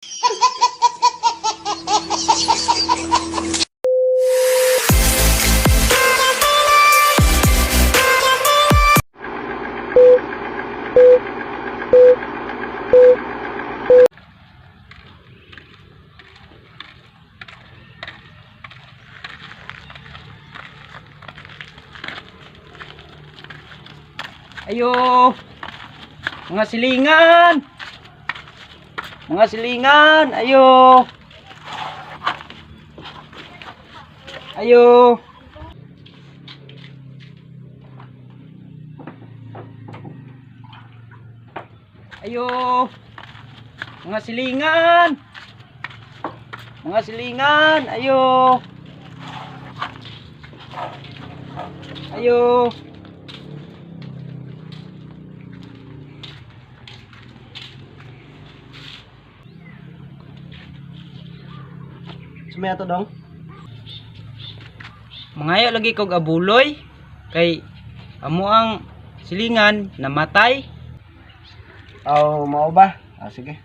Ayo, mga silingan. Mga silingan, ayo. Ayo. Ayo. Mga silingan. Mga silingan, ayo. Ayo. Sumaya to dong. Mangayo lagi kog abuloy kay amo ang silingan namatay. Aw, mao ba? Sige.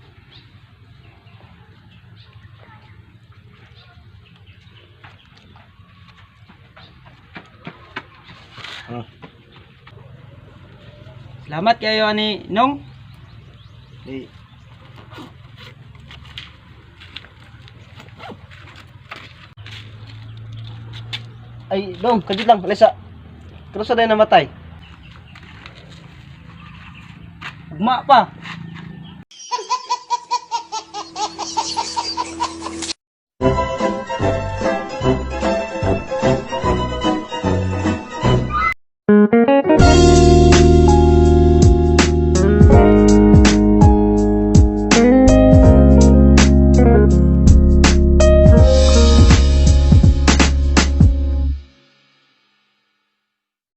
Salamat kayo ani Nong. Eh, ay, dong, kajit lang, Lesa. Terus ada yang namatay. Ugma pa.